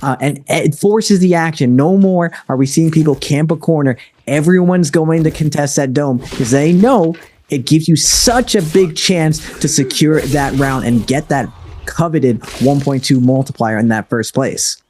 And it forces the action. No more are we seeing people camp a corner. Everyone's going to contest that dome because they know it gives you such a big chance to secure that round and get that coveted 1.2 multiplier in that first place.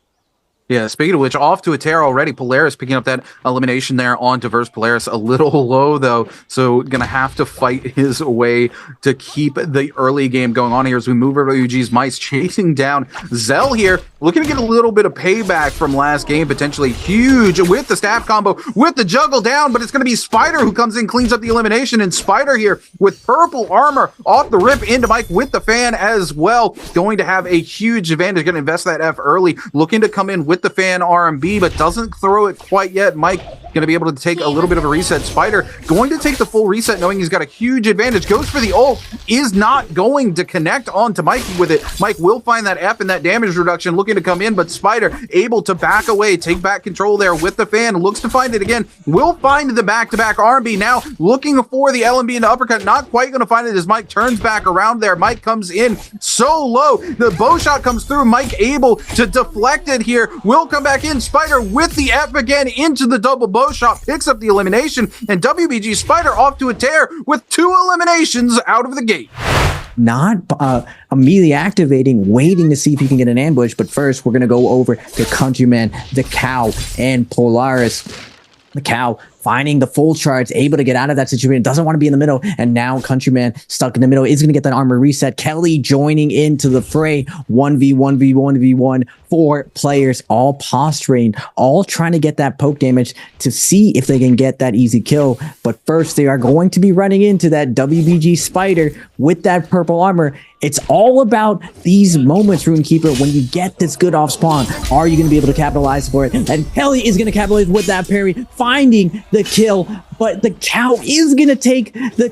Yeah, speaking of which, off to a tear already. Polaris picking up that elimination there on Verse. Polaris a little low, though, so going to have to fight his way to keep the early game going on here as we move over to OUG's Mice, chasing down Zell here, looking to get a little bit of payback from last game, potentially huge with the staff combo, with the juggle down, but it's going to be Spider who comes in, cleans up the elimination, and Spider here with purple armor off the rip into Mike with the fan as well, going to have a huge advantage, going to invest that F early, looking to come in with the fan RMB, but doesn't throw it quite yet. Mike going to be able to take a little bit of a reset. Spider going to take the full reset, knowing he's got a huge advantage. Goes for the ult, is not going to connect onto Mikey with it. Mike will find that F and that damage reduction, looking to come in, but Spider able to back away, take back control there with the fan, looks to find it again, will find the back-to-back RMB now, looking for the LMB and the uppercut, not quite going to find it as Mike turns back around there. Mike comes in so low, the bow shot comes through, Mike able to deflect it here, will come back in, Spider with the F again into the double bow shot, picks up the elimination, and WBG Spider off to a tear with 2 eliminations out of the gate. Not immediately activating, waiting to see if he can get an ambush, but first we're going to go over to Countryman, TheCow, and Polaris. TheCow finding the full charge, able to get out of that situation, doesn't want to be in the middle, and now Countryman stuck in the middle is going to get that armor reset. Kelie joining into the fray, 1v1v1v1, 4 players, all posturing, all trying to get that poke damage to see if they can get that easy kill. But first, they are going to be running into that WBG Spider with that purple armor. It's all about these moments, RuneKeeper, when you get this good off spawn. Are you going to be able to capitalize for it? And Kelie is going to capitalize with that parry, finding the kill, but TheCow is going to take the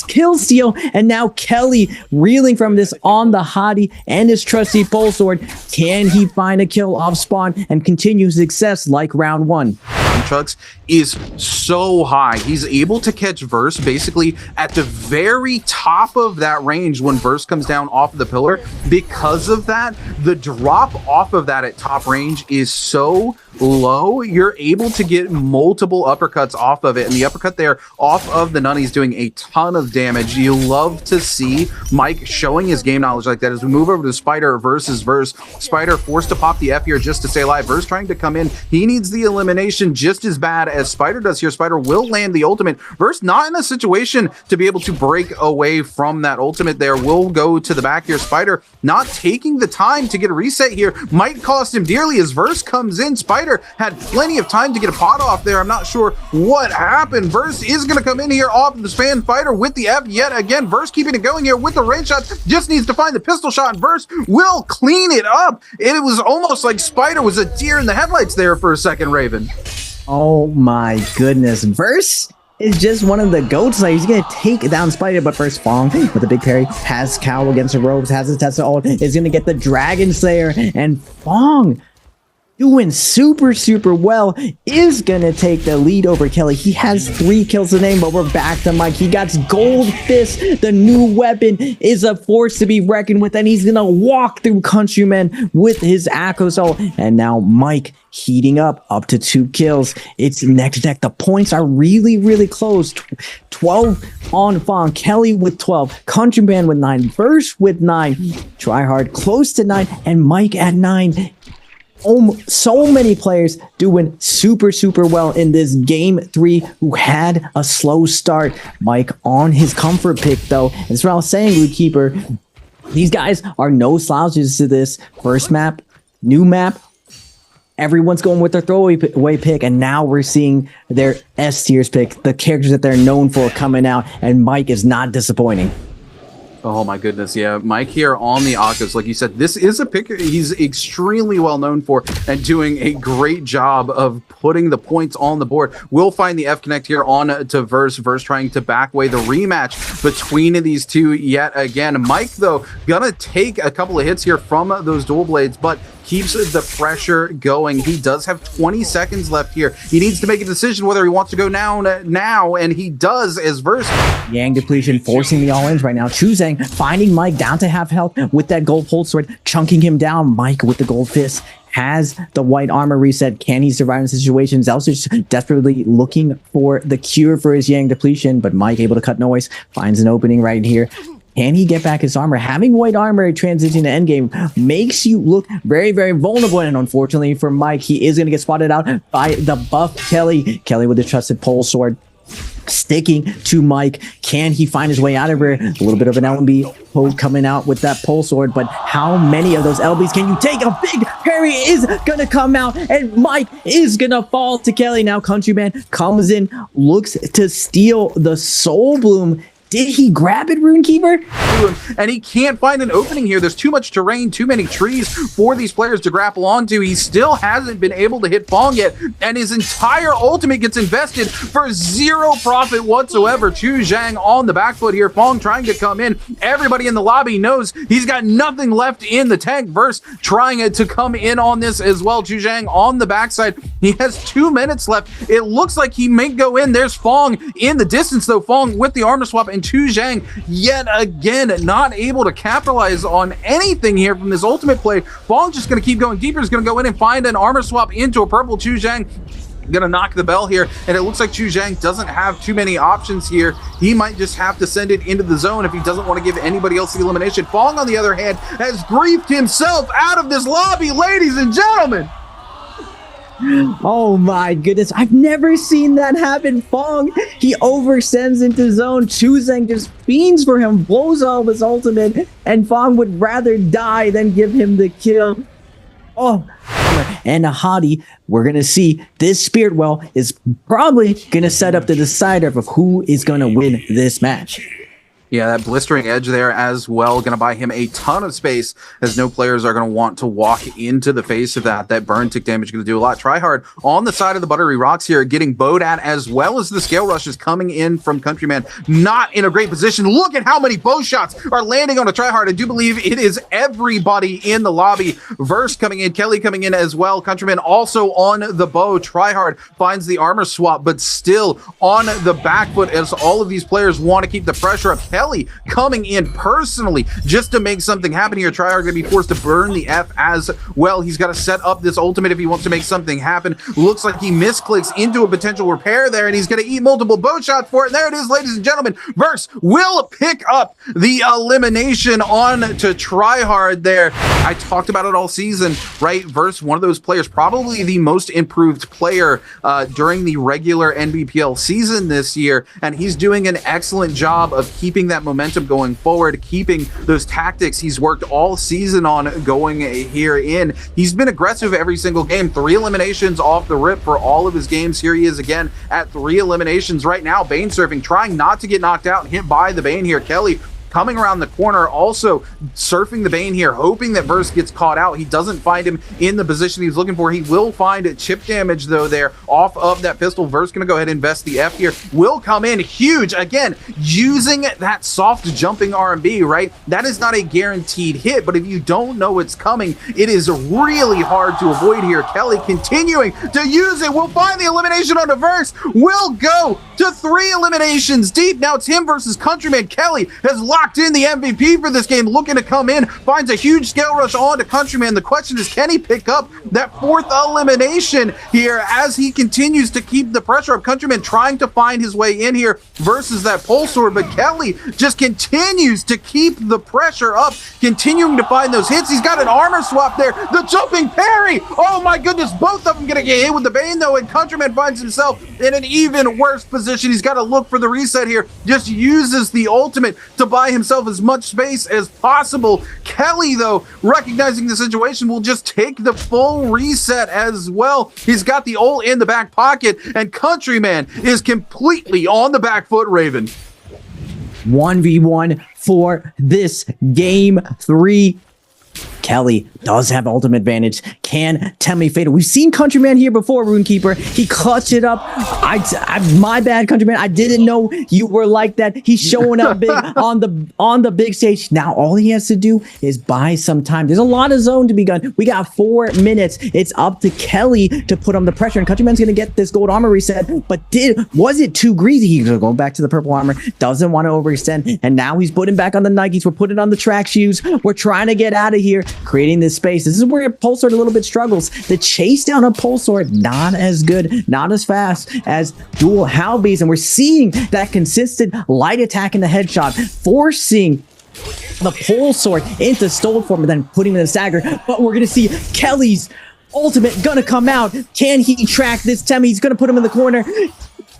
kill steal, and now Kelie reeling from this on the hottie and his trusty pole sword. Can he find a kill off spawn and continue success like round 1? Chucks is so high. He's able to catch Verse basically at the very top of that range when Verse comes down off of the pillar. Because of that, the drop off of that at top range is so low, you're able to get multiple uppercuts off of it, and the uppercut there off of the Nunny's doing a ton of damage. You love to see Mike showing his game knowledge like that. As we move over to Spider versus Verse, Spider forced to pop the F here just to stay alive. Verse trying to come in, he needs the elimination just as bad as Spider does here. Spider will land the ultimate. Verse not in a situation to be able to break away from that ultimate there, will go to the back here. Spider not taking the time to get a reset here might cost him dearly as Verse comes in. Spider had plenty of time to get a pot off there. I'm not sure what happened. Verse is going to come in here off of the span. Spider with the F yet again. Verse keeping it going here with the range shot. Just needs to find the pistol shot, and Verse will clean it up. It was almost like Spider was a deer in the headlights there for a second, Raven. Oh my goodness. Verse is just one of the goats. Like, he's going to take down Spider, but first Feng with a big parry has Cow against the ropes, has his Tesla ult, is going to get the Dragon Slayer, and Feng doing super well, is gonna take the lead over Kelie. He has 3 kills to name, but we're back to Mike. He got Gold Fist. The new weapon is a force to be reckoned with, and he's gonna walk through Countryman with his Akos ult. And now Mike heating up to 2 kills. It's neck to neck. The points are really close. 12 on Feng, Kelie with 12, Countryman with 9, Verse with 9, Tryhard close to 9, and Mike at 9. So many players doing super well in this game 3 who had a slow start. Mike on his comfort pick though. That's what I was saying, RuneKeeper. These guys are no slouches to this first map, new map. Everyone's going with their throwaway pick, and now we're seeing their S tiers pick, the characters that they're known for coming out, and Mike is not disappointing. Oh my goodness, yeah. Mike here on the Akos, like you said, this is a pick he's extremely well known for and doing a great job of putting the points on the board. We'll find the F connect here on to Verse. Verse trying to back away the rematch between these two yet again. Mike, though, gonna take a couple of hits here from those dual blades, but keeps the pressure going. He does have 20 seconds left here. He needs to make a decision whether he wants to go now, and he does as Verse. Yang depletion forcing the all-ins right now. Chuzheng finding Mike down to half health with that gold pole sword, chunking him down. Mike with the gold fist has the white armor reset. Can he survive in the situation? Zelldincht desperately looking for the cure for his Yang depletion, but Mike able to cut noise, finds an opening right here. Can he get back his armor? Having white armor transition to endgame makes you look very, very vulnerable. And unfortunately for Mike, he is going to get spotted out by the buff Kelie. Kelie with the trusted pole sword, sticking to Mike. Can he find his way out of here? A little bit of an LB poke coming out with that pole sword, but how many of those LBs can you take? A big parry is gonna come out, and Mike is gonna fall to Kelie. Now Countryman comes in, looks to steal the Soul Bloom. Did he grab it, Runekeeper? And he can't find an opening here. There's too much terrain, too many trees for these players to grapple onto. He still hasn't been able to hit Feng yet, and his entire ultimate gets invested for zero profit whatsoever. Chuzheng on the back foot here. Feng trying to come in. Everybody in the lobby knows he's got nothing left in the tank. Verse trying to come in on this as well. Chuzheng on the backside. He has 2 minutes left. It looks like he may go in. There's Feng in the distance, though. Feng with the armor swap, and Chuzheng yet again not able to capitalize on anything here from this ultimate play. Feng just going to keep going deeper. He's going to go in and find an armor swap into a purple. Chuzheng gonna knock the bell here, and it looks like Chuzheng doesn't have too many options here. He might just have to send it into the zone if he doesn't want to give anybody else the elimination. Feng, on the other hand, has griefed himself out of this lobby, ladies and gentlemen. Oh my goodness, I've never seen that happen. Feng, he oversends into zone. Chuzheng just fiends for him, blows all his ultimate, and Feng would rather die than give him the kill. Oh, and a hottie, we're gonna see this Spirit Well is probably gonna set up the decider of who is gonna win this match. Yeah, that blistering edge there as well, going to buy him a ton of space, as no players are going to want to walk into the face of that. That burn tick damage going to do a lot. Tryhard on the side of the buttery rocks here, getting bowed at, as well as the scale rushes coming in from Countryman. Not in a great position. Look at how many bow shots are landing on a Tryhard. I do believe it is everybody in the lobby. Verse coming in, Kelie coming in as well. Countryman also on the bow. Tryhard finds the armor swap, but still on the back foot, as all of these players want to keep the pressure up. Kelie coming in personally just to make something happen here. Tryhard going to be forced to burn the F as well. He's got to set up this ultimate if he wants to make something happen. Looks like he misclicks into a potential repair there, and he's going to eat multiple bow shots for it. And there it is, ladies and gentlemen. Verse will pick up the elimination on to Tryhard there. I talked about it all season, right? Verse, one of those players, probably the most improved player during the regular NBPL season this year, and he's doing an excellent job of keeping that momentum going forward, keeping those tactics he's worked all season on going here in. He's been aggressive every single game. 3 eliminations off the rip for all of his games. Here he is again at 3 eliminations right now. Bane surfing, trying not to get knocked out and hit by the Bane here. Kelie coming around the corner, also surfing the Bane here, hoping that Verse gets caught out. He doesn't find him in the position he's looking for. He will find chip damage, though, there off of that pistol. Verse going to go ahead and invest the F here. Will come in huge, again, using that soft jumping R&B, right? That is not a guaranteed hit, but if you don't know it's coming, it is really hard to avoid here. Kelie continuing to use it. Will find the elimination on the Verse. Will go to 3 eliminations deep. Now it's him versus Countryman. Kelie has locked in the MVP for this game, looking to come in, finds a huge scale rush on to Countryman. The question is, can he pick up that 4th elimination here as he continues to keep the pressure up? Countryman trying to find his way in here versus that pole sword, but Kelie just continues to keep the pressure up, continuing to find those hits. He's got an armor swap there, the jumping parry. Oh my goodness, both of them gonna get hit with the Bane, though, and Countryman finds himself in an even worse position. He's got to look for the reset here, just uses the ultimate to buy himself as much space as possible. Kelie, though, recognizing the situation, will just take the full reset as well. He's got the ult in the back pocket, and Countryman is completely on the back foot, Raven. 1v1 for this game 3. Kelie does have ultimate advantage. Can Temi Fatal? We've seen Countryman here before, Runekeeper. He clutched it up. My bad, Countryman. I didn't know you were like that. He's showing up big on the big stage. Now all he has to do is buy some time. There's a lot of zone to be done. We got 4 minutes. It's up to Kelie to put on the pressure, and Countryman's gonna get this gold armor reset. But was it too greasy? He's gonna go back to the purple armor. Doesn't want to overextend, and now he's putting back on the Nikes. We're putting on the track shoes. We're trying to get out of here. creating this space. This is where Pulsar a little bit struggles. The chase down of Pulsar, not as good, not as fast as dual Halbies, and we're seeing that consistent light attack in the headshot, forcing the Pulsar into stole form and then putting him in the stagger. But we're going to see Kelly's ultimate gonna come out. Can he track this Temmie? He's gonna put him in the corner.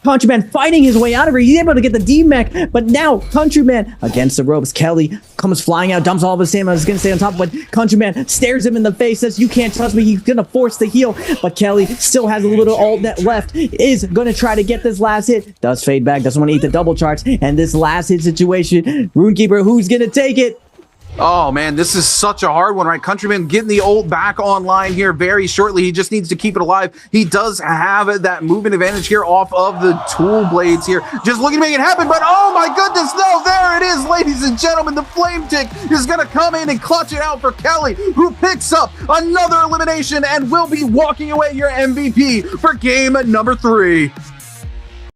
Countryman fighting his way out of it. He's able to get the D-Mech, but now Countryman against the ropes. Kelie comes flying out, dumps all of his stamina. He's gonna stay on top, but Countryman stares him in the face, says, "You can't touch me." He's gonna force the heal, but Kelie still has a little alt net left. Is gonna try to get this last hit. Does fade back, doesn't want to eat the double charge, and this last hit situation, Runekeeper, who's gonna take it? Oh man, this is such a hard one, right? Countryman getting the ult back online here very shortly. He just needs to keep it alive. He does have that movement advantage here off of the tool blades here. Just looking to make it happen, but oh my goodness, no, there it is, ladies and gentlemen. The flame tick is gonna come in and clutch it out for Kelie, who picks up another elimination and will be walking away your MVP for game number 3.